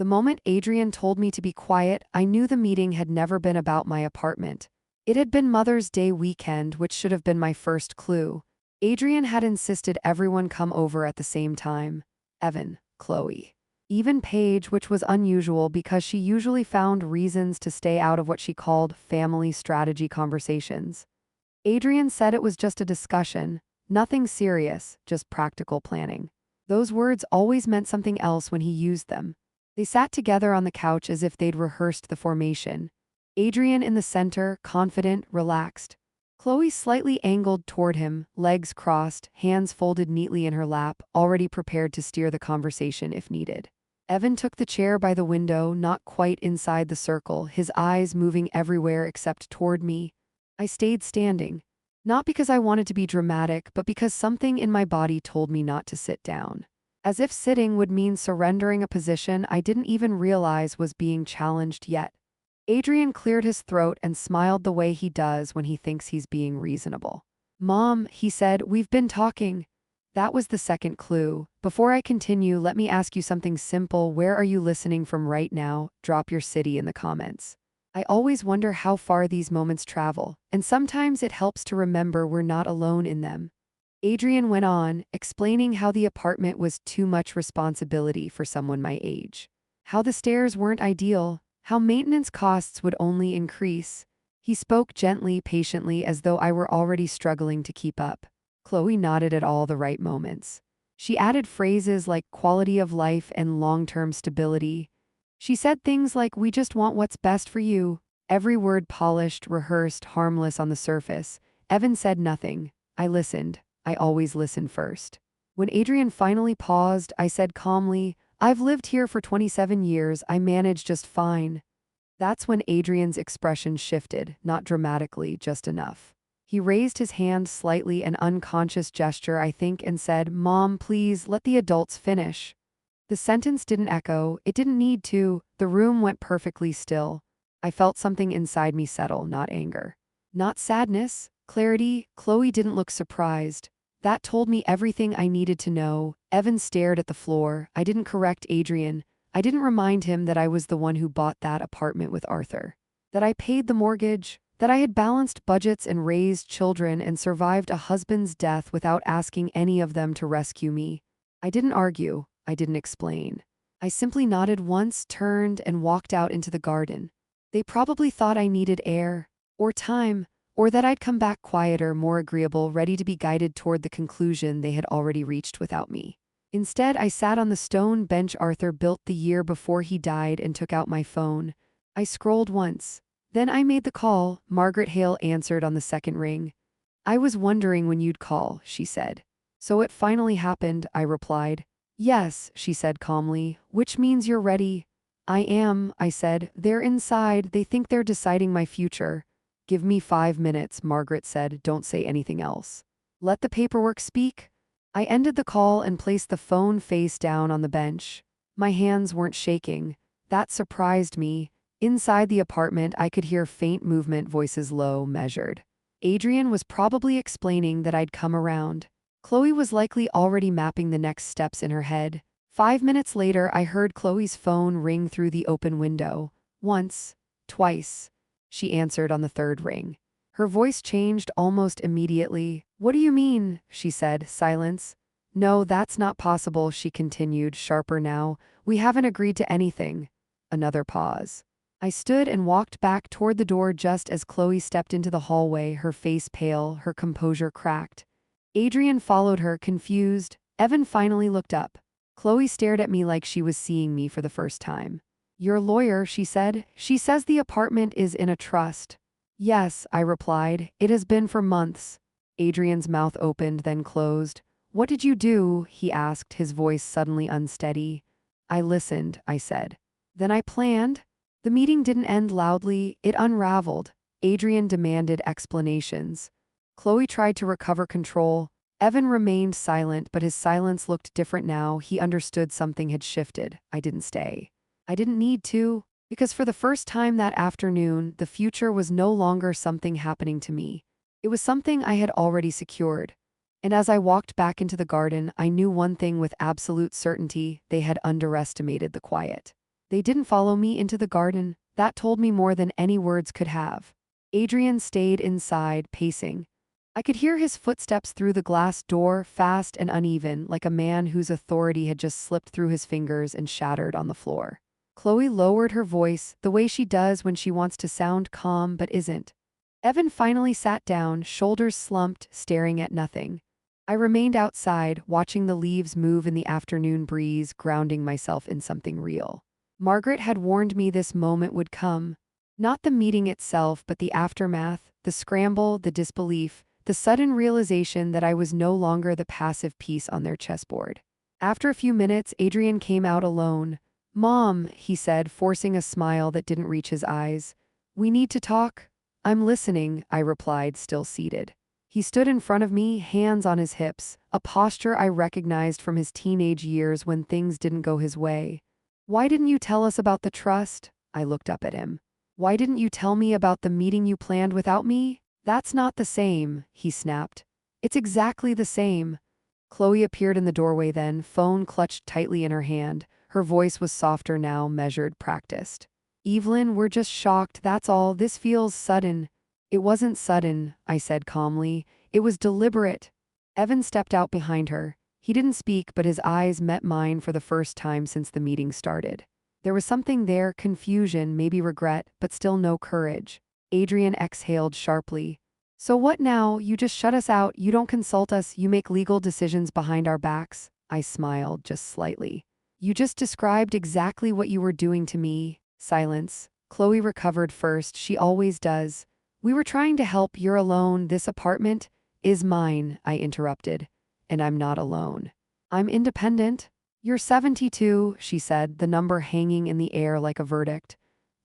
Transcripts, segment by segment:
The moment Adrian told me to be quiet, I knew the meeting had never been about my apartment. It had been Mother's Day weekend, which should have been my first clue. Adrian had insisted everyone come over at the same time. Evan, Chloe. Even Paige, which was unusual because she usually found reasons to stay out of what she called family strategy conversations. Adrian said it was just a discussion, nothing serious, just practical planning. Those words always meant something else when he used them. They sat together on the couch as if they'd rehearsed the formation. Adrian in the center, confident, relaxed. Chloe slightly angled toward him, legs crossed, hands folded neatly in her lap, already prepared to steer the conversation if needed. Evan took the chair by the window, not quite inside the circle, his eyes moving everywhere except toward me. I stayed standing. Not because I wanted to be dramatic, but because something in my body told me not to sit down. As if sitting would mean surrendering a position I didn't even realize was being challenged yet. Adrian cleared his throat and smiled the way he does when he thinks he's being reasonable. "Mom," he said, "we've been talking." That was the second clue. Before I continue, let me ask you something simple. Where are you listening from right now? Drop your city in the comments. I always wonder how far these moments travel, and sometimes it helps to remember we're not alone in them. Adrian went on, explaining how the apartment was too much responsibility for someone my age. How the stairs weren't ideal, how maintenance costs would only increase. He spoke gently, patiently, as though I were already struggling to keep up. Chloe nodded at all the right moments. She added phrases like quality of life and long-term stability. She said things like, "We just want what's best for you." Every word polished, rehearsed, harmless on the surface. Evan said nothing. I listened. I always listen first. When Adrian finally paused, I said calmly, "I've lived here for 27 years. I manage just fine." That's when Adrian's expression shifted, not dramatically, just enough. He raised his hand slightly, an unconscious gesture, I think, and said, "Mom, please, let the adults finish." The sentence didn't echo, it didn't need to. The room went perfectly still. I felt something inside me settle, not anger. Not sadness, clarity. Chloe didn't look surprised. That told me everything I needed to know. Evan stared at the floor. I didn't correct Adrian. I didn't remind him that I was the one who bought that apartment with Arthur. That I paid the mortgage. That I had balanced budgets and raised children and survived a husband's death without asking any of them to rescue me. I didn't argue. I didn't explain. I simply nodded once, turned, and walked out into the garden. They probably thought I needed air, or time, or that I'd come back quieter, more agreeable, ready to be guided toward the conclusion they had already reached without me. Instead, I sat on the stone bench Arthur built the year before he died and took out my phone. I scrolled once. Then I made the call. Margaret Hale answered on the second ring. "I was wondering when you'd call," she said. "So it finally happened," I replied. "Yes," she said calmly, "which means you're ready." "I am," I said. "They're inside. They think they're deciding my future." "Give me 5 minutes," Margaret said. "Don't say anything else. Let the paperwork speak." I ended the call and placed the phone face down on the bench. My hands weren't shaking. That surprised me. Inside the apartment, I could hear faint movement, voices low, measured. Adrian was probably explaining that I'd come around. Chloe was likely already mapping the next steps in her head. 5 minutes later, I heard Chloe's phone ring through the open window. Once, twice. She answered on the third ring. Her voice changed almost immediately. "What do you mean?" she said. Silence. "No, that's not possible," she continued, sharper now. "We haven't agreed to anything." Another pause. I stood and walked back toward the door just as Chloe stepped into the hallway, her face pale, her composure cracked. Adrian followed her, confused. Evan finally looked up. Chloe stared at me like she was seeing me for the first time. "Your lawyer," she said. "She says the apartment is in a trust." "Yes," I replied. "It has been for months." Adrian's mouth opened, then closed. "What did you do?" he asked, his voice suddenly unsteady. "I listened," I said. "Then I planned." The meeting didn't end loudly, it unraveled. Adrian demanded explanations. Chloe tried to recover control. Evan remained silent, but his silence looked different now. He understood something had shifted. I didn't stay. I didn't need to, because for the first time that afternoon, the future was no longer something happening to me. It was something I had already secured. And as I walked back into the garden, I knew one thing with absolute certainty: they had underestimated the quiet. They didn't follow me into the garden. That told me more than any words could have. Adrian stayed inside, pacing. I could hear his footsteps through the glass door, fast and uneven, like a man whose authority had just slipped through his fingers and shattered on the floor. Chloe lowered her voice, the way she does when she wants to sound calm but isn't. Evan finally sat down, shoulders slumped, staring at nothing. I remained outside, watching the leaves move in the afternoon breeze, grounding myself in something real. Margaret had warned me this moment would come. Not the meeting itself, but the aftermath, the scramble, the disbelief, the sudden realization that I was no longer the passive piece on their chessboard. After a few minutes, Adrian came out alone. "Mom," he said, forcing a smile that didn't reach his eyes. "We need to talk." "I'm listening," I replied, still seated. He stood in front of me, hands on his hips, a posture I recognized from his teenage years when things didn't go his way. "Why didn't you tell us about the trust?" I looked up at him. "Why didn't you tell me about the meeting you planned without me?" "That's not the same," he snapped. "It's exactly the same." Chloe appeared in the doorway then, phone clutched tightly in her hand. Her voice was softer now, measured, practiced. "Evelyn, we're just shocked, that's all. This feels sudden." "It wasn't sudden," I said calmly. "It was deliberate." Evan stepped out behind her. He didn't speak, but his eyes met mine for the first time since the meeting started. There was something there, confusion, maybe regret, but still no courage. Adrian exhaled sharply. "So what now? You just shut us out, you don't consult us, you make legal decisions behind our backs." I smiled, just slightly. "You just described exactly what you were doing to me." Silence. Chloe recovered first, she always does. "We were trying to help, you're alone, this apartment is mine," I interrupted. "And I'm not alone. I'm independent." "You're 72, she said, the number hanging in the air like a verdict.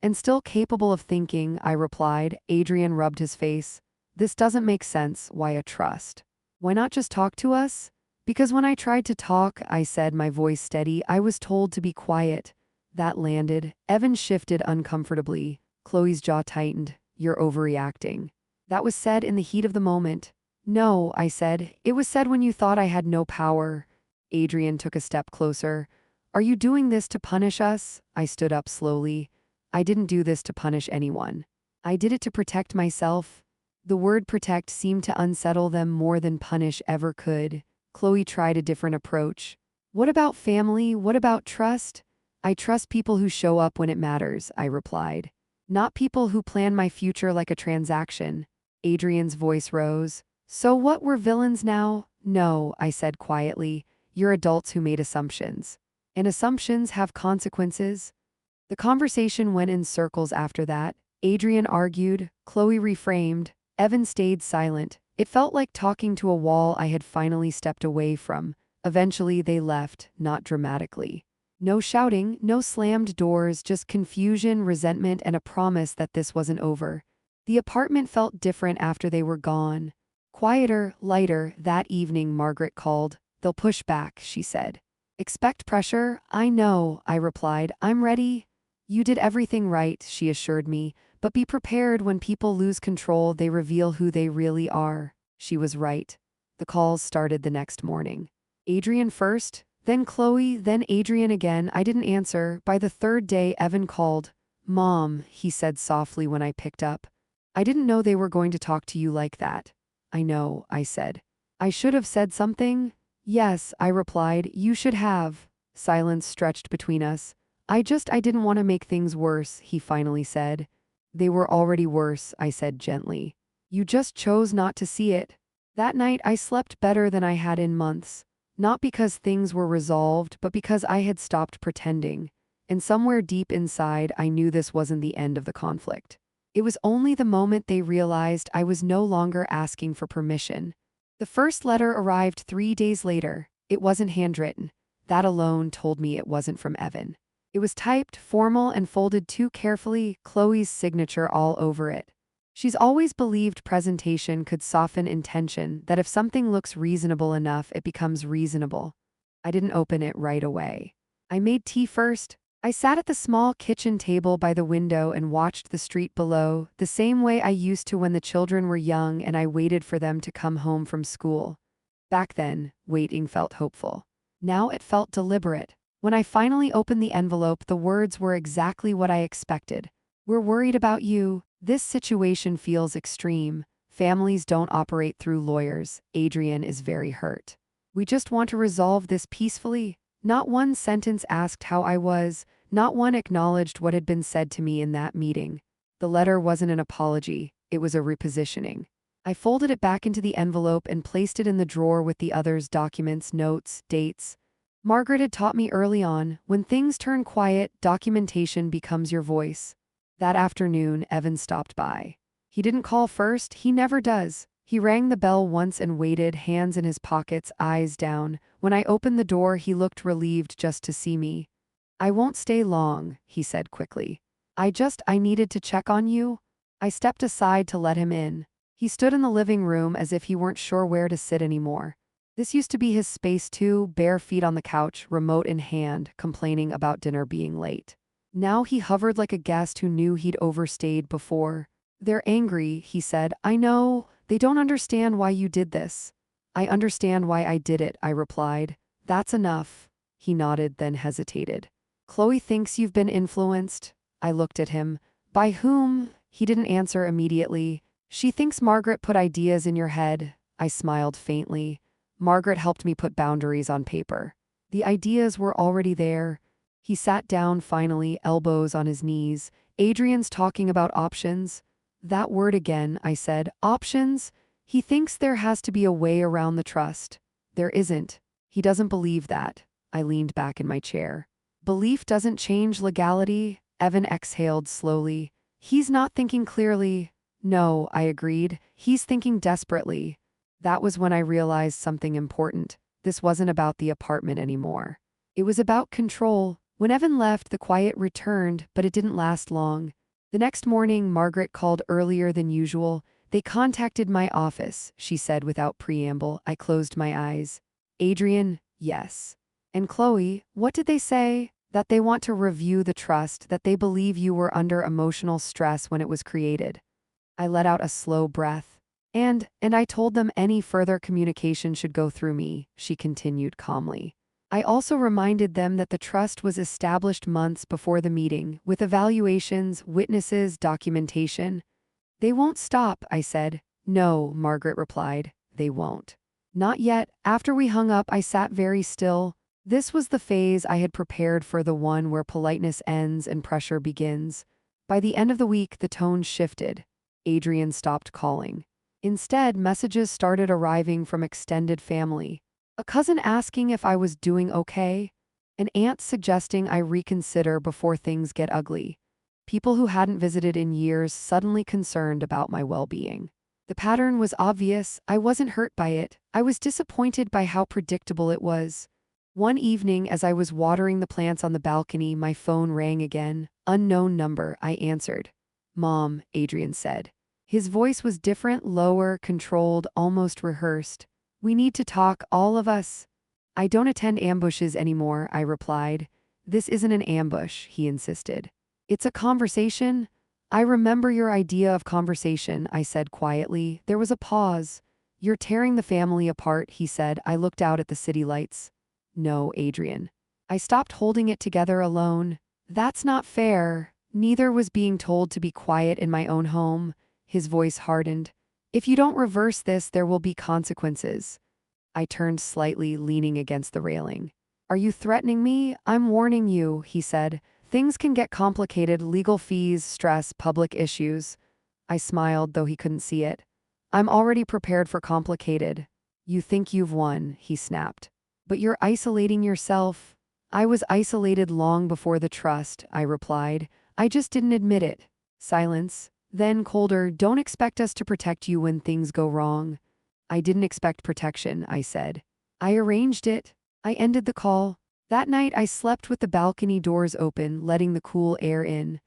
"And still capable of thinking," I replied. Adrian rubbed his face. "This doesn't make sense. Why a trust? Why not just talk to us?" "Because when I tried to talk," I said, my voice steady, "I was told to be quiet." That landed. Evan shifted uncomfortably. Chloe's jaw tightened. "You're overreacting." "That was said in the heat of the moment." "No," I said. "It was said when you thought I had no power." Adrian took a step closer. "Are you doing this to punish us?" I stood up slowly. "I didn't do this to punish anyone. I did it to protect myself." The word protect seemed to unsettle them more than punish ever could. Chloe tried a different approach. "What about family? What about trust?" "I trust people who show up when it matters," I replied. "Not people who plan my future like a transaction." Adrian's voice rose. "So what, we're villains now?" "No," I said quietly. "You're adults who made assumptions. And assumptions have consequences." The conversation went in circles after that. Adrian argued, Chloe reframed, Evan stayed silent. It felt like talking to a wall I had finally stepped away from. Eventually they left, not dramatically. No shouting, no slammed doors, just confusion, resentment, and a promise that this wasn't over. The apartment felt different after they were gone. Quieter, lighter. That evening Margaret called. "They'll push back," she said. "Expect pressure." "I know," I replied. "I'm ready." "You did everything right," she assured me. "But be prepared, when people lose control, they reveal who they really are." She was right. The calls started the next morning. Adrian first, then Chloe, then Adrian again. I didn't answer. By the third day, Evan called. "Mom," he said softly when I picked up. "I didn't know they were going to talk to you like that." "I know," I said. "I should have said something?" "Yes," I replied. "You should have." Silence stretched between us. I didn't want to make things worse," he finally said. "They were already worse," I said gently. "You just chose not to see it." That night I slept better than I had in months. Not because things were resolved, but because I had stopped pretending. And somewhere deep inside, I knew this wasn't the end of the conflict. It was only the moment they realized I was no longer asking for permission. The first letter arrived 3 days later. It wasn't handwritten. That alone told me it wasn't from Evan. It was typed, formal, and folded too carefully, Chloe's signature all over it. She's always believed presentation could soften intention, that if something looks reasonable enough, it becomes reasonable. I didn't open it right away. I made tea first. I sat at the small kitchen table by the window and watched the street below, the same way I used to when the children were young and I waited for them to come home from school. Back then, waiting felt hopeful. Now it felt deliberate. When I finally opened the envelope, the words were exactly what I expected. "We're worried about you. This situation feels extreme. Families don't operate through lawyers. Adrian is very hurt. We just want to resolve this peacefully." Not one sentence asked how I was, not one acknowledged what had been said to me in that meeting. The letter wasn't an apology, it was a repositioning. I folded it back into the envelope and placed it in the drawer with the others' documents, notes, dates. Margaret had taught me early on, when things turn quiet, documentation becomes your voice. That afternoon, Evan stopped by. He didn't call first, he never does. He rang the bell once and waited, hands in his pockets, eyes down. When I opened the door, he looked relieved just to see me. "I won't stay long," he said quickly. I needed to check on you." I stepped aside to let him in. He stood in the living room as if he weren't sure where to sit anymore. This used to be his space too, bare feet on the couch, remote in hand, complaining about dinner being late. Now he hovered like a guest who knew he'd overstayed before. "They're angry," he said. "I know. They don't understand why you did this." "I understand why I did it," I replied. "That's enough." He nodded, then hesitated. "Chloe thinks you've been influenced." I looked at him. "By whom?" He didn't answer immediately. "She thinks Margaret put ideas in your head." I smiled faintly. "Margaret helped me put boundaries on paper. The ideas were already there." He sat down finally, elbows on his knees. "Adrian's talking about options." "That word again," I said. "Options?" "He thinks there has to be a way around the trust." "There isn't. He doesn't believe that." I leaned back in my chair. "Belief doesn't change legality." Evan exhaled slowly. "He's not thinking clearly." "No," I agreed. "He's thinking desperately." That was when I realized something important. This wasn't about the apartment anymore. It was about control. When Evan left, the quiet returned, but it didn't last long. The next morning, Margaret called earlier than usual. "They contacted my office," she said without preamble. I closed my eyes. "Adrian?" "Yes." "And Chloe, what did they say?" "That they want to review the trust, that they believe you were under emotional stress when it was created." I let out a slow breath. And I told them any further communication should go through me," she continued calmly. "I also reminded them that the trust was established months before the meeting, with evaluations, witnesses, documentation." "They won't stop," I said. "No," Margaret replied, "they won't." "Not yet." After we hung up, I sat very still. This was the phase I had prepared for, the one where politeness ends and pressure begins. By the end of the week, the tone shifted. Adrian stopped calling. Instead, messages started arriving from extended family. A cousin asking if I was doing okay. An aunt suggesting I reconsider before things get ugly. People who hadn't visited in years suddenly concerned about my well-being. The pattern was obvious. I wasn't hurt by it. I was disappointed by how predictable it was. One evening, as I was watering the plants on the balcony, my phone rang again. Unknown number, I answered. "Mom," Adrian said. His voice was different, lower, controlled, almost rehearsed. "We need to talk, all of us." "I don't attend ambushes anymore," I replied. "This isn't an ambush," he insisted. "It's a conversation." "I remember your idea of conversation," I said quietly. There was a pause. "You're tearing the family apart," he said. I looked out at the city lights. "No, Adrian." I stopped holding it together alone. "That's not fair." Neither was being told to be quiet in my own home. His voice hardened. "If you don't reverse this, there will be consequences." I turned slightly, leaning against the railing. "Are you threatening me?" "I'm warning you," he said. "Things can get complicated, legal fees, stress, public issues." I smiled, though he couldn't see it. "I'm already prepared for complicated." "You think you've won," he snapped. "But you're isolating yourself." "I was isolated long before the trust," I replied. "I just didn't admit it." Silence. Then, colder, "Don't expect us to protect you when things go wrong." "I didn't expect protection," I said. "I arranged it." I ended the call. That night I slept with the balcony doors open, letting the cool air in.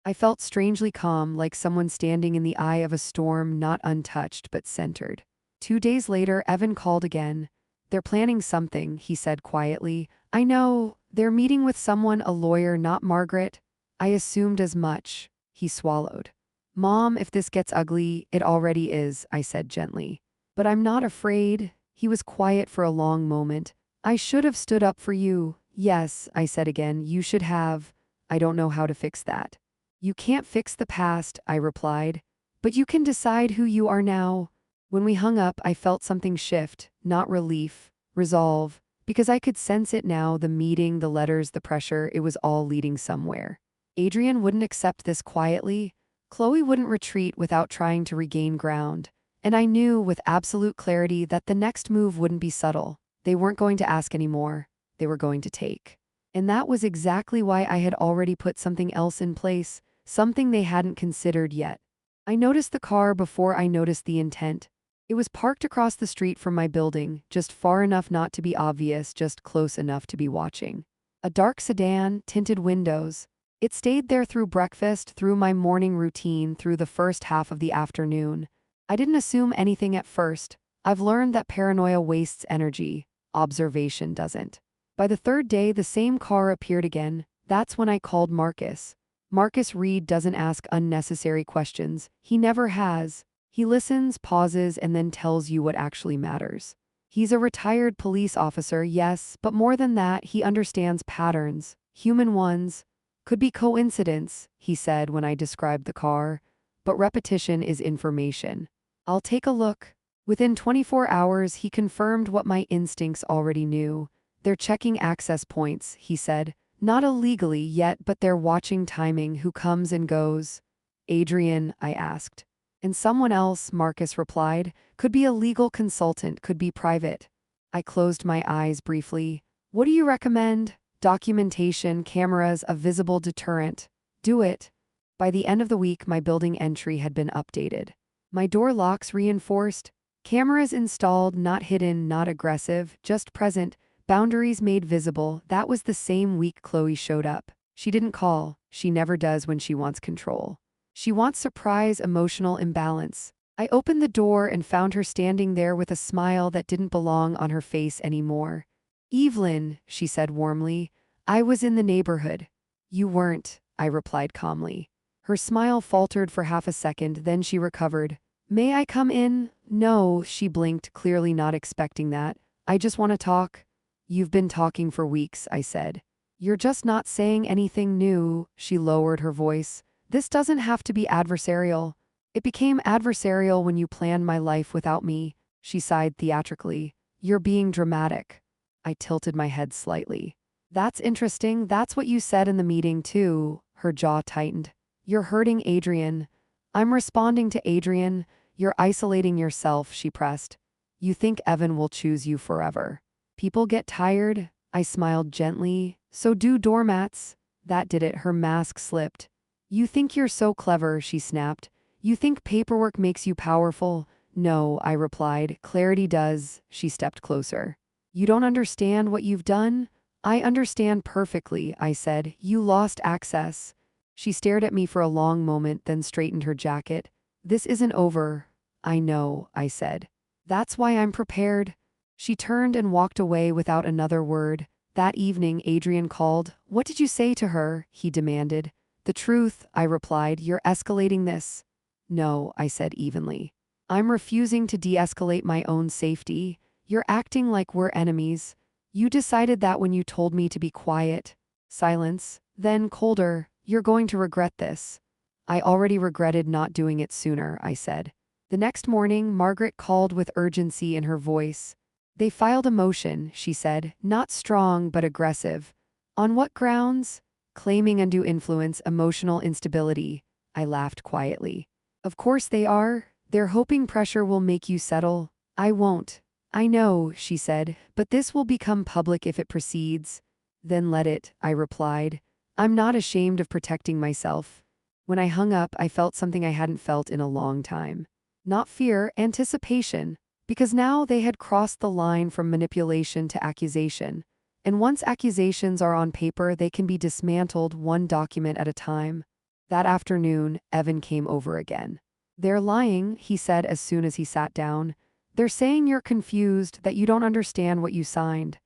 I felt strangely calm, like someone standing in the eye of a storm, not untouched but centered. 2 days later, Evan called again. "They're planning something," he said quietly. "I know. They're meeting with someone, a lawyer, not Margaret." I assumed as much. He swallowed. "Mom, if this gets ugly, it already is," I said gently. "But I'm not afraid." He was quiet for a long moment. "I should have stood up for you. Yes, I said again, you should have. I don't know how to fix that. You can't fix the past, I replied. But you can decide who you are now. When we hung up, I felt something shift, not relief, resolve, because I could sense it now, the meeting, the letters, the pressure, it was all leading somewhere. Adrian wouldn't accept this quietly. Chloe wouldn't retreat without trying to regain ground. And I knew with absolute clarity that the next move wouldn't be subtle. They weren't going to ask anymore. They were going to take. And that was exactly why I had already put something else in place, something they hadn't considered yet. I noticed the car before I noticed the intent. It was parked across the street from my building, just far enough not to be obvious, just close enough to be watching. A dark sedan, tinted windows. It stayed there through breakfast, through my morning routine, through the first half of the afternoon. I didn't assume anything at first. I've learned that paranoia wastes energy. Observation doesn't. By the third day, the same car appeared again. That's when I called Marcus. Marcus Reed doesn't ask unnecessary questions. He never has. He listens, pauses, and then tells you what actually matters. He's a retired police officer, yes, but more than that, he understands patterns, human ones. Could be coincidence, he said when I described the car, but repetition is information. I'll take a look. Within 24 hours, he confirmed what my instincts already knew. They're checking access points, he said. Not illegally yet, but they're watching timing, who comes and goes. Adrian, I asked. And someone else, Marcus replied. Could be a legal consultant, could be private. I closed my eyes briefly. What do you recommend? Documentation, cameras, a visible deterrent. Do it. By the end of the week, my building entry had been updated. My door locks reinforced. Cameras installed, not hidden, not aggressive, just present. Boundaries made visible. That was the same week Chloe showed up. She didn't call. She never does when she wants control. She wants surprise, emotional imbalance. I opened the door and found her standing there with a smile that didn't belong on her face anymore. Evelyn, she said warmly, I was in the neighborhood. You weren't, I replied calmly. Her smile faltered for half a second, then she recovered. May I come in? No, she blinked, clearly not expecting that. I just want to talk. You've been talking for weeks, I said. You're just not saying anything new, she lowered her voice. This doesn't have to be adversarial. It became adversarial when you planned my life without me, she sighed theatrically. You're being dramatic. I tilted my head slightly. That's interesting, that's what you said in the meeting too, her jaw tightened. You're hurting Adrian. I'm responding to Adrian. You're isolating yourself, she pressed. You think Evan will choose you forever. People get tired, I smiled gently. So do doormats. That did it, her mask slipped. You think you're so clever, she snapped. You think paperwork makes you powerful? No, I replied. Clarity does. She stepped closer. You don't understand what you've done? I understand perfectly, I said. You lost access. She stared at me for a long moment, then straightened her jacket. This isn't over. I know, I said. That's why I'm prepared. She turned and walked away without another word. That evening, Adrian called. What did you say to her? He demanded. The truth, I replied. You're escalating this. No, I said evenly. I'm refusing to de-escalate my own safety. You're acting like we're enemies. You decided that when you told me to be quiet. Silence. Then colder. You're going to regret this. I already regretted not doing it sooner, I said. The next morning, Margaret called with urgency in her voice. They filed a motion, she said, not strong but aggressive. On what grounds? Claiming undue influence, emotional instability. I laughed quietly. Of course they are. They're hoping pressure will make you settle. I won't. I know, she said, but this will become public if it proceeds. Then let it, I replied. I'm not ashamed of protecting myself. When I hung up, I felt something I hadn't felt in a long time. Not fear, anticipation. Because now they had crossed the line from manipulation to accusation. And once accusations are on paper, they can be dismantled one document at a time. That afternoon, Evan came over again. They're lying, he said as soon as he sat down. They're saying you're confused, that you don't understand what you signed.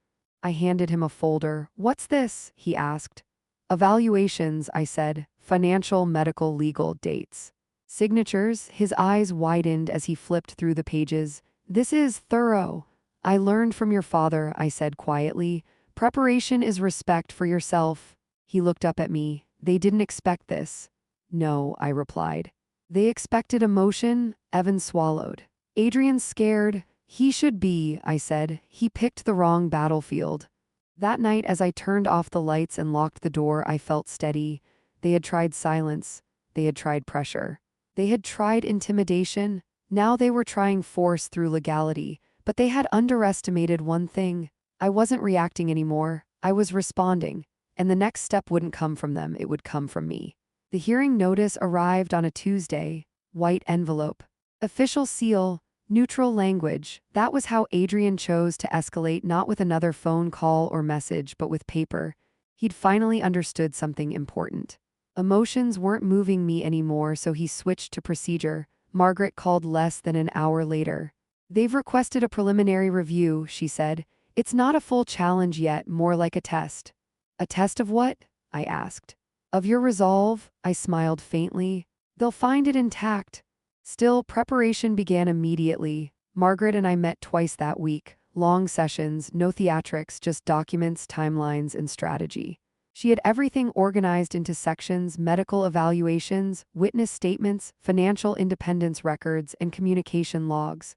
I handed him a folder. What's this? He asked. Evaluations, I said. Financial, medical, legal, dates. Signatures, his eyes widened as he flipped through the pages. This is thorough. I learned from your father, I said quietly. Preparation is respect for yourself. He looked up at me. They didn't expect this. No, I replied. They expected emotion. Evan swallowed. Adrian's scared. He should be, I said. He picked the wrong battlefield. That night, as I turned off the lights and locked the door, I felt steady. They had tried silence. They had tried pressure. They had tried intimidation. Now they were trying force through legality. But they had underestimated one thing. I wasn't reacting anymore. I was responding. And the next step wouldn't come from them, it would come from me. The hearing notice arrived on a Tuesday. White envelope. Official seal. Neutral language. That was how Adrian chose to escalate, not with another phone call or message, but with paper. He'd finally understood something important. Emotions weren't moving me anymore, so he switched to procedure. Margaret called less than an hour later. They've requested a preliminary review, she said. It's not a full challenge yet, more like a test. A test of what? I asked. Of your resolve, I smiled faintly. They'll find it intact. Still, preparation began immediately. Margaret and I met twice that week. Long sessions, no theatrics, just documents, timelines, and strategy. She had everything organized into sections: medical evaluations, witness statements, financial independence records, and communication logs.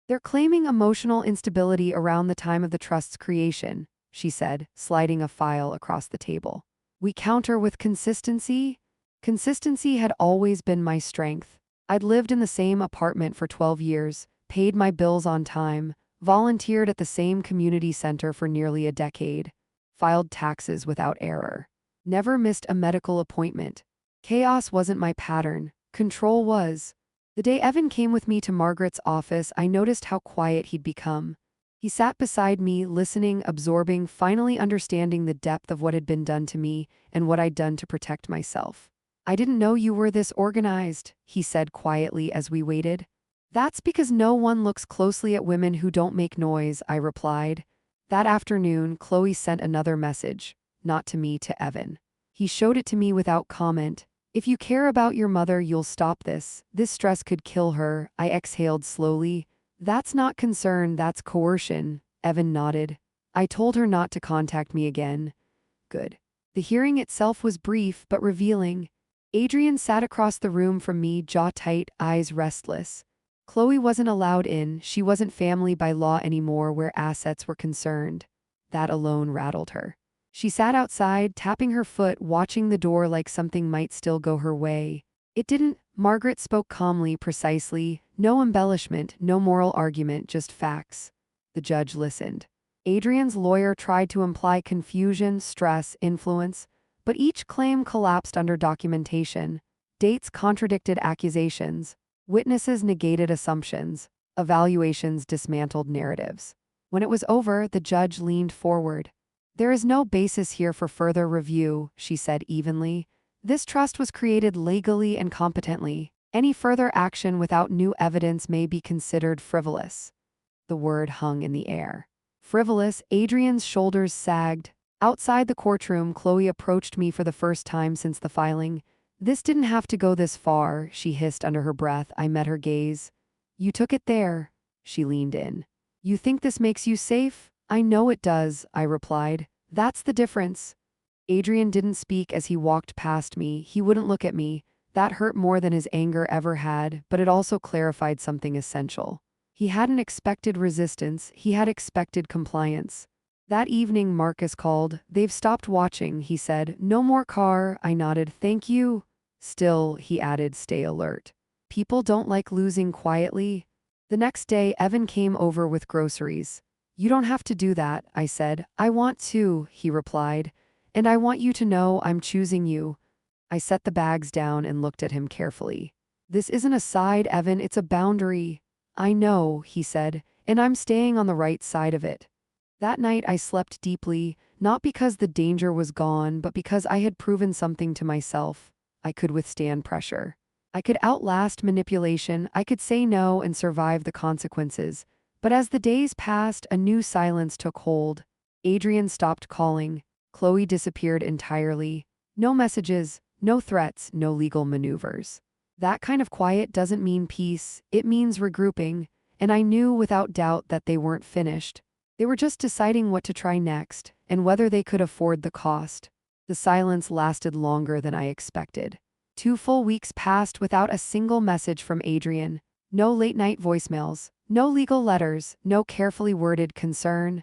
They're claiming emotional instability around the time of the trust's creation, she said, sliding a file across the table. We counter with consistency. Consistency had always been my strength. I'd lived in the same apartment for 12 years, paid my bills on time, volunteered at the same community center for nearly a decade, filed taxes without error, never missed a medical appointment. Chaos wasn't my pattern, control was. The day Evan came with me to Margaret's office, I noticed how quiet he'd become. He sat beside me, listening, absorbing, finally understanding the depth of what had been done to me and what I'd done to protect myself. I didn't know you were this organized, he said quietly as we waited. That's because no one looks closely at women who don't make noise, I replied. That afternoon, Chloe sent another message, not to me, to Evan. He showed it to me without comment. If you care about your mother, you'll stop this. This stress could kill her. I exhaled slowly. That's not concern, that's coercion. Evan nodded. I told her not to contact me again. Good. The hearing itself was brief but revealing. Adrian sat across the room from me, jaw tight, eyes restless. Chloe wasn't allowed in. She wasn't family by law anymore where assets were concerned. That alone rattled her. She sat outside, tapping her foot, watching the door like something might still go her way. It didn't. Margaret spoke calmly, precisely. No embellishment, no moral argument, just facts. The judge listened. Adrian's lawyer tried to imply confusion, stress, influence, but each claim collapsed under documentation. Dates contradicted accusations. Witnesses negated assumptions. Evaluations dismantled narratives. When it was over, the judge leaned forward. There is no basis here for further review, she said evenly. This trust was created legally and competently. Any further action without new evidence may be considered frivolous. The word hung in the air. Frivolous. Adrian's shoulders sagged. Outside the courtroom, Chloe approached me for the first time since the filing. This didn't have to go this far, she hissed under her breath. I met her gaze. You took it there. She leaned in. You think this makes you safe? I know it does, I replied. That's the difference. Adrian didn't speak as he walked past me. He wouldn't look at me. That hurt more than his anger ever had, but it also clarified something essential. He hadn't expected resistance, he had expected compliance. That evening Marcus called. They've stopped watching, he said. No more car. I nodded. Thank you. Still, he added, stay alert. People don't like losing quietly. The next day, Evan came over with groceries. You don't have to do that, I said. I want to, he replied. And I want you to know I'm choosing you. I set the bags down and looked at him carefully. This isn't a side, Evan, it's a boundary. I know, he said, and I'm staying on the right side of it. That night I slept deeply, not because the danger was gone, but because I had proven something to myself. I could withstand pressure. I could outlast manipulation, I could say no and survive the consequences. But as the days passed, a new silence took hold. Adrian stopped calling. Chloe disappeared entirely. No messages, no threats, no legal maneuvers. That kind of quiet doesn't mean peace, it means regrouping, and I knew without doubt that they weren't finished. They were just deciding what to try next. and whether they could afford the cost. The silence lasted longer than I expected. 2 full weeks passed without a single message from Adrian. No late-night voicemails, no legal letters, no carefully worded concern.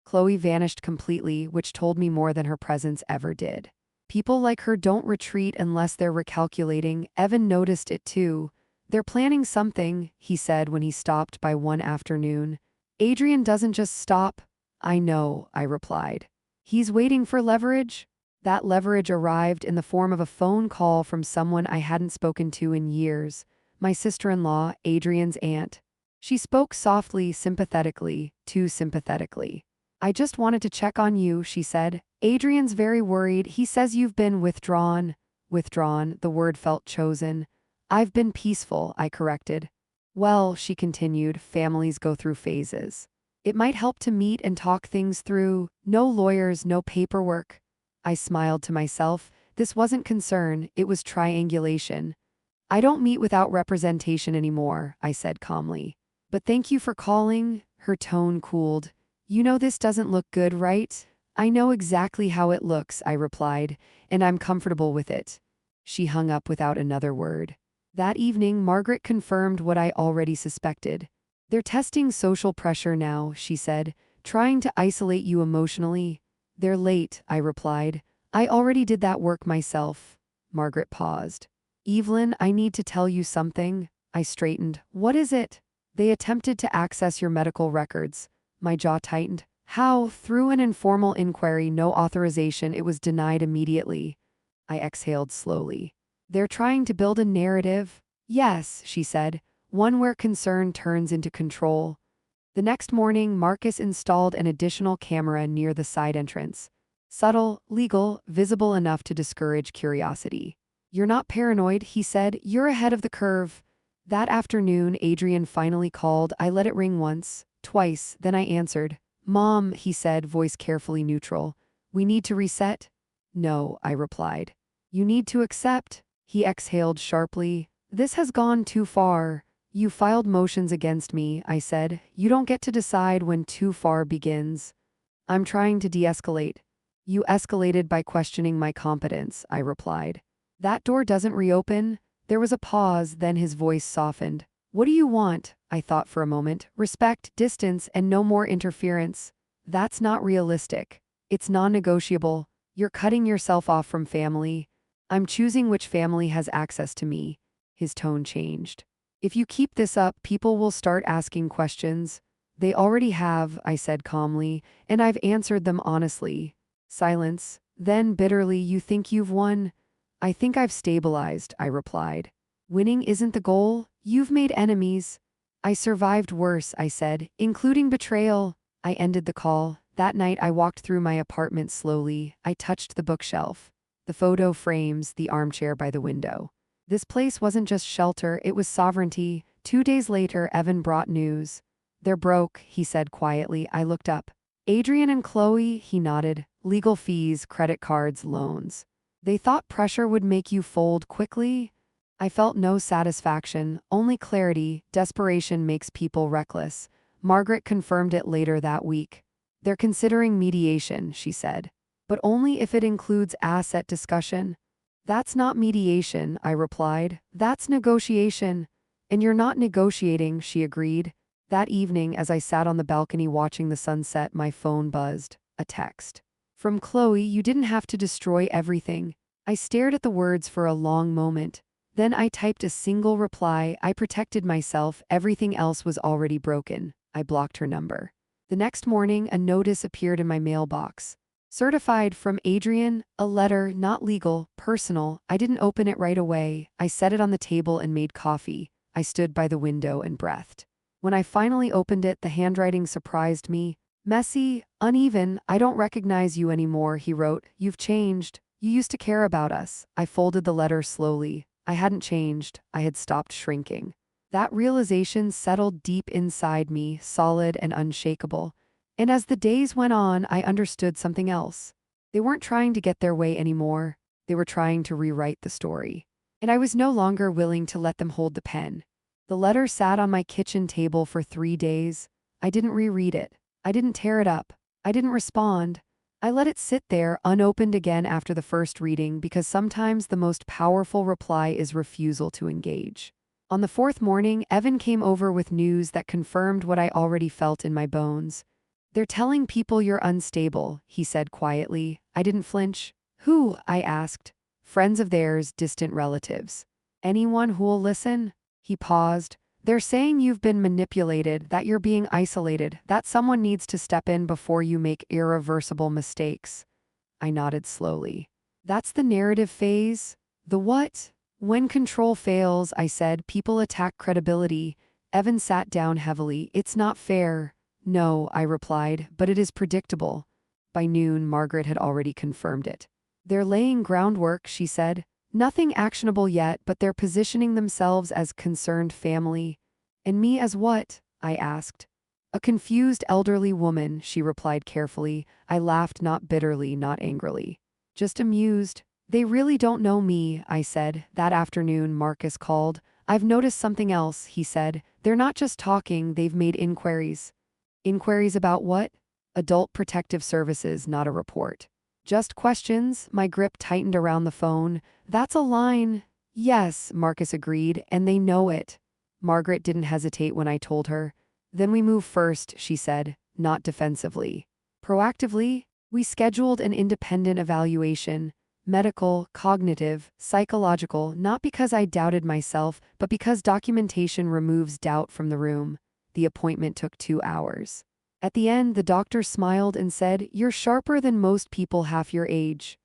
Chloe vanished completely, which told me more than her presence ever did. People like her don't retreat unless they're recalculating. Evan noticed it too. They're planning something, he said when he stopped by one afternoon. Adrian doesn't just stop. I know, I replied. He's waiting for leverage. That leverage arrived in the form of a phone call from someone I hadn't spoken to in years. My sister-in-law, Adrian's aunt. She spoke softly, sympathetically, too sympathetically. I just wanted to check on you, she said. Adrian's very worried. He says you've been withdrawn. Withdrawn, the word felt chosen. I've been peaceful, I corrected. Well, she continued, families go through phases. It might help to meet and talk things through. No lawyers, no paperwork. I smiled to myself. This wasn't concern, it was triangulation. I don't meet without representation anymore, I said calmly. But thank you for calling. Her tone cooled. You know this doesn't look good, right? I know exactly how it looks, I replied, and I'm comfortable with it. She hung up without another word. That evening, Margaret confirmed what I already suspected. They're testing social pressure now, she said, trying to isolate you emotionally. They're late, I replied. I already did that work myself. Margaret paused. Evelyn, I need to tell you something. I straightened. What is it? They attempted to access your medical records. My jaw tightened. How? Through an informal inquiry, no authorization, it was denied immediately. I exhaled slowly. They're trying to build a narrative. Yes, she said, one where concern turns into control. The next morning, Marcus installed an additional camera near the side entrance. Subtle, legal, visible enough to discourage curiosity. You're not paranoid, he said. You're ahead of the curve. That afternoon, Adrian finally called. I let it ring once, twice, then I answered. Mom, he said, voice carefully neutral. We need to reset? No, I replied. You need to accept. He exhaled sharply. This has gone too far. You filed motions against me, I said. You don't get to decide when too far begins. I'm trying to de-escalate. You escalated by questioning my competence, I replied. That door doesn't reopen. There was a pause, then his voice softened. What do you want? I thought for a moment. Respect, distance, and no more interference. That's not realistic. It's non-negotiable. You're cutting yourself off from family. I'm choosing which family has access to me. His tone changed. If you keep this up, people will start asking questions. They already have, I said calmly, and I've answered them honestly. Silence. Then bitterly, you think you've won? I think I've stabilized, I replied. Winning isn't the goal. You've made enemies. I survived worse, I said, including betrayal. I ended the call. That night I walked through my apartment slowly. I touched the bookshelf, the photo frames, the armchair by the window. This place wasn't just shelter, it was sovereignty. 2 days later, Evan brought news. They're broke, he said quietly. I looked up. Adrian and Chloe, he nodded. Legal fees, credit cards, loans. They thought pressure would make you fold quickly. I felt no satisfaction, only clarity. Desperation makes people reckless. Margaret confirmed it later that week. They're considering mediation, she said. But only if it includes asset discussion. That's not mediation, I replied. That's negotiation. And you're not negotiating, she agreed. That evening, as I sat on the balcony watching the sunset, my phone buzzed. A text. From Chloe, you didn't have to destroy everything. I stared at the words for a long moment. Then I typed a single reply. I protected myself. Everything else was already broken. I blocked her number. The next morning, a notice appeared in my mailbox. Certified from Adrian, a letter, not legal, personal. I didn't open it right away. I set it on the table and made coffee. I stood by the window and breathed. When I finally opened it, the handwriting surprised me. Messy, uneven. I don't recognize you anymore, he wrote. You've changed. You used to care about us. I folded the letter slowly. I hadn't changed. I had stopped shrinking. That realization settled deep inside me, solid and unshakable. And as the days went on, I understood something else. They weren't trying to get their way anymore. They were trying to rewrite the story. And I was no longer willing to let them hold the pen. The letter sat on my kitchen table for 3 days. I didn't reread it. I didn't tear it up. I didn't respond. I let it sit there, unopened again after the first reading, because sometimes the most powerful reply is refusal to engage. On the fourth morning, Evan came over with news that confirmed what I already felt in my bones. "They're telling people you're unstable," he said quietly. I didn't flinch. "Who?" I asked. "Friends of theirs, distant relatives. Anyone who'll listen?" He paused. "They're saying you've been manipulated, that you're being isolated, that someone needs to step in before you make irreversible mistakes." I nodded slowly. "That's the narrative phase? The what?" "When control fails," I said, "people attack credibility." Evan sat down heavily. "It's not fair." "No," I replied, "but it is predictable." By noon, Margaret had already confirmed it. "They're laying groundwork," she said. "Nothing actionable yet, but they're positioning themselves as concerned family." "And me as what?" I asked. "A confused elderly woman," she replied carefully. I laughed, not bitterly, not angrily. Just amused. "They really don't know me," I said. That afternoon, Marcus called. "I've noticed something else," he said. "They're not just talking, they've made inquiries." "Inquiries about what?" "Adult Protective Services, not a report." "Just questions." My grip tightened around the phone. "That's a line." "Yes," Marcus agreed, "and they know it." Margaret didn't hesitate when I told her. "Then we move first," she said, not defensively. Proactively, we scheduled an independent evaluation. Medical, cognitive, psychological, not because I doubted myself, but because documentation removes doubt from the room. The appointment took 2 hours. At the end, the doctor smiled and said, "You're sharper than most people half your age."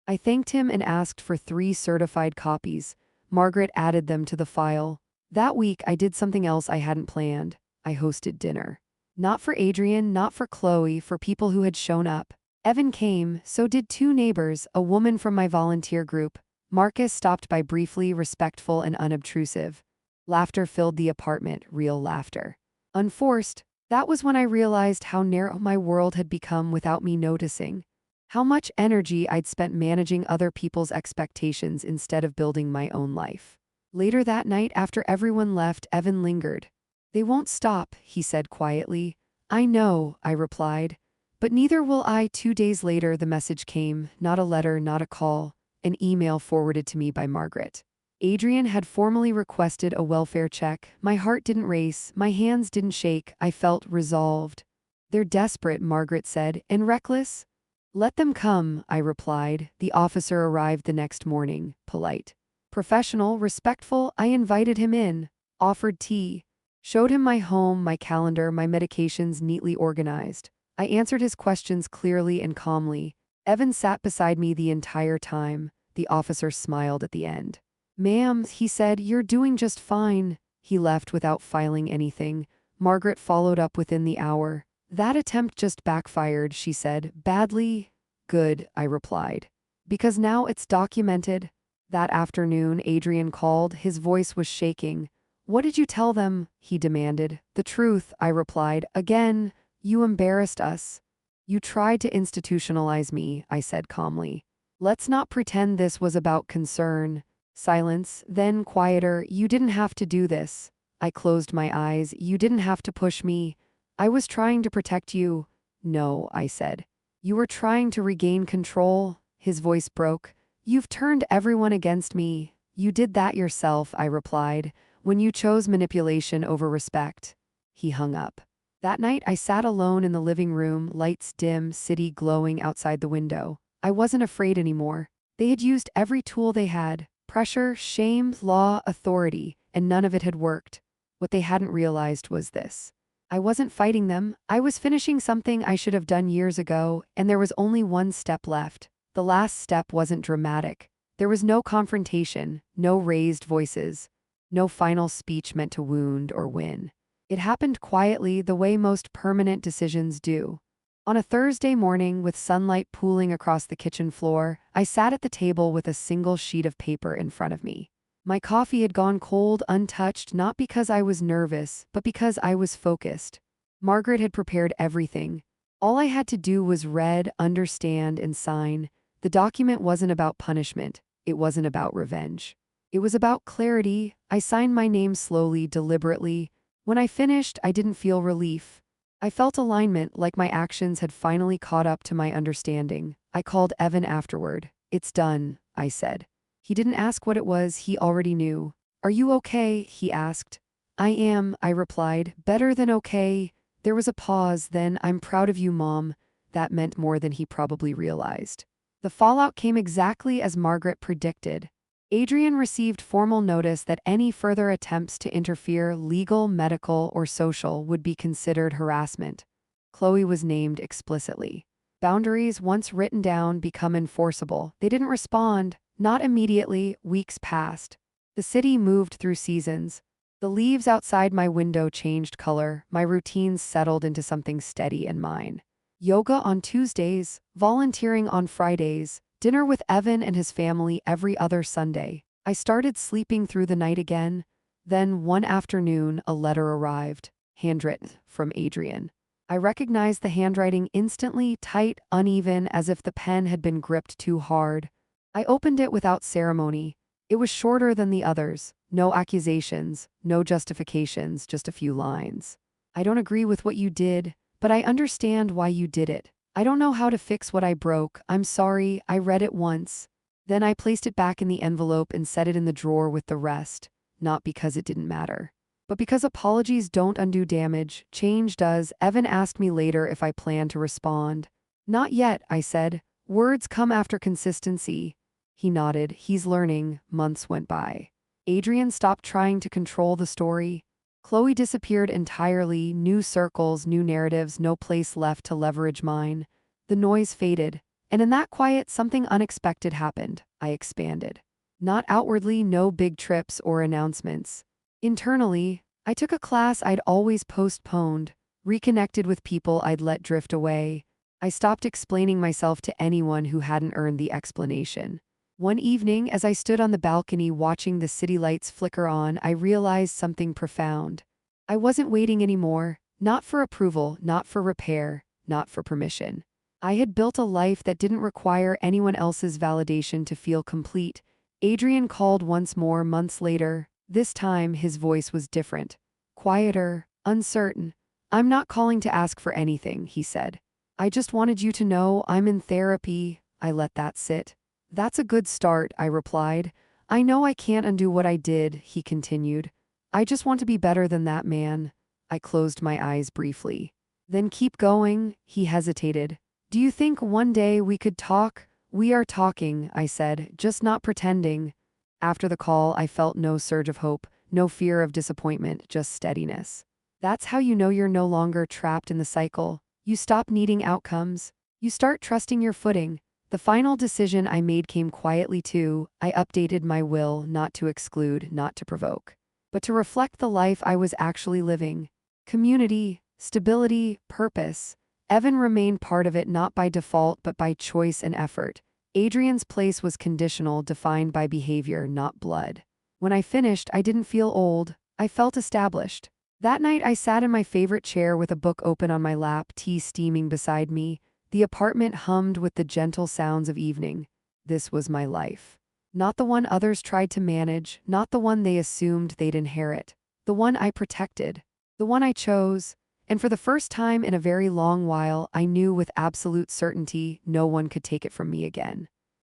I thanked him and asked for 3 certified copies. Margaret added them to the file. That week, I did something else I hadn't planned. I hosted dinner. Not for Adrian, not for Chloe, for people who had shown up. Evan came, so did 2 neighbors, a woman from my volunteer group. Marcus stopped by briefly, respectful and unobtrusive. Laughter filled the apartment, real laughter. Unforced. That was when I realized how narrow my world had become without me noticing. How much energy I'd spent managing other people's expectations instead of building my own life. Later that night, after everyone left, Evan lingered. "They won't stop," he said quietly. "I know," I replied. "But neither will I." 2 days later, the message came, not a letter, not a call, an email forwarded to me by Margaret. Adrian had formally requested a welfare check. My heart didn't race, my hands didn't shake, I felt resolved. "They're desperate," Margaret said, "and reckless." "Let them come," I replied. The officer arrived the next morning, polite. Professional, respectful. I invited him in, offered tea, showed him my home, my calendar, my medications neatly organized. I answered his questions clearly and calmly. Evan sat beside me the entire time. The officer smiled at the end. "Ma'am," he said, "you're doing just fine." He left without filing anything. Margaret followed up within the hour. "That attempt just backfired," she said. "Badly?" "Good," I replied. "Because now it's documented." That afternoon, Adrian called. His voice was shaking. "What did you tell them?" he demanded. "The truth," I replied. "Again, you embarrassed us." "You tried to institutionalize me," I said calmly. "Let's not pretend this was about concern." Silence, then quieter. "You didn't have to do this." I closed my eyes. "You didn't have to push me." "I was trying to protect you." "No," I said. "You were trying to regain control." His voice broke. "You've turned everyone against me." "You did that yourself," I replied, "when you chose manipulation over respect." He hung up. That night, I sat alone in the living room, lights dim, city glowing outside the window. I wasn't afraid anymore. They had used every tool they had. Pressure, shame, law, authority, and none of it had worked. What they hadn't realized was this. I wasn't fighting them. I was finishing something I should have done years ago, and there was only one step left. The last step wasn't dramatic. There was no confrontation, no raised voices, no final speech meant to wound or win. It happened quietly, the way most permanent decisions do. On a Thursday morning, with sunlight pooling across the kitchen floor, I sat at the table with a single sheet of paper in front of me. My coffee had gone cold, untouched, not because I was nervous, but because I was focused. Margaret had prepared everything. All I had to do was read, understand, and sign. The document wasn't about punishment. It wasn't about revenge. It was about clarity. I signed my name slowly, deliberately. When I finished, I didn't feel relief. I felt alignment, like my actions had finally caught up to my understanding. I called Evan afterward. "It's done," I said. He didn't ask what it was, he already knew. "Are you okay?" he asked. "I am," I replied. "Better than okay." There was a pause, then, "I'm proud of you, Mom." That meant more than he probably realized. The fallout came exactly as Margaret predicted. Adrian received formal notice that any further attempts to interfere, legal, medical, or social, would be considered harassment. Chloe was named explicitly. Boundaries, once written down, become enforceable. They didn't respond. Not immediately. Weeks passed. The city moved through seasons. The leaves outside my window changed color. My routines settled into something steady and mine. Yoga on Tuesdays, volunteering on Fridays, dinner with Evan and his family every other Sunday. I started sleeping through the night again. Then, one afternoon, a letter arrived, handwritten, from Adrian. I recognized the handwriting instantly, tight, uneven, as if the pen had been gripped too hard. I opened it without ceremony. It was shorter than the others. No accusations, no justifications, just a few lines. "I don't agree with what you did, but I understand why you did it. I don't know how to fix what I broke. I'm sorry." I read it once. Then I placed it back in the envelope and set it in the drawer with the rest. Not because it didn't matter, but because apologies don't undo damage. Change does. Evan asked me later if I plan to respond. "Not yet," I said. "Words come after consistency." He nodded. "He's learning." Months went by. Adrian stopped trying to control the story. Chloe disappeared entirely. New circles, new narratives, no place left to leverage mine. The noise faded, and in that quiet, something unexpected happened. I expanded. Not outwardly, no big trips or announcements. Internally, I took a class I'd always postponed, reconnected with people I'd let drift away. I stopped explaining myself to anyone who hadn't earned the explanation. One evening, as I stood on the balcony watching the city lights flicker on, I realized something profound. I wasn't waiting anymore, not for approval, not for repair, not for permission. I had built a life that didn't require anyone else's validation to feel complete. Adrian called once more months later. This time, his voice was different. Quieter, uncertain. "I'm not calling to ask for anything," he said. "I just wanted you to know I'm in therapy." I let that sit. "That's a good start," I replied. "I know I can't undo what I did," he continued. "I just want to be better than that man." I closed my eyes briefly. "Then keep going," he hesitated. "Do you think one day we could talk?" "We are talking," I said, "just not pretending." After the call, I felt no surge of hope, no fear of disappointment, just steadiness. That's how you know you're no longer trapped in the cycle. You stop needing outcomes. You start trusting your footing. The final decision I made came quietly too. I updated my will, not to exclude, not to provoke, but to reflect the life I was actually living. Community, stability, purpose. Evan remained part of it, not by default but by choice and effort. Adrian's place was conditional, defined by behavior, not blood. When I finished, I didn't feel old. I felt established. That night I sat in my favorite chair with a book open on my lap, tea steaming beside me. The apartment hummed with the gentle sounds of evening. This was my life. Not the one others tried to manage, not the one they assumed they'd inherit. The one I protected. The one I chose. And for the first time in a very long while, I knew with absolute certainty no one could take it from me again.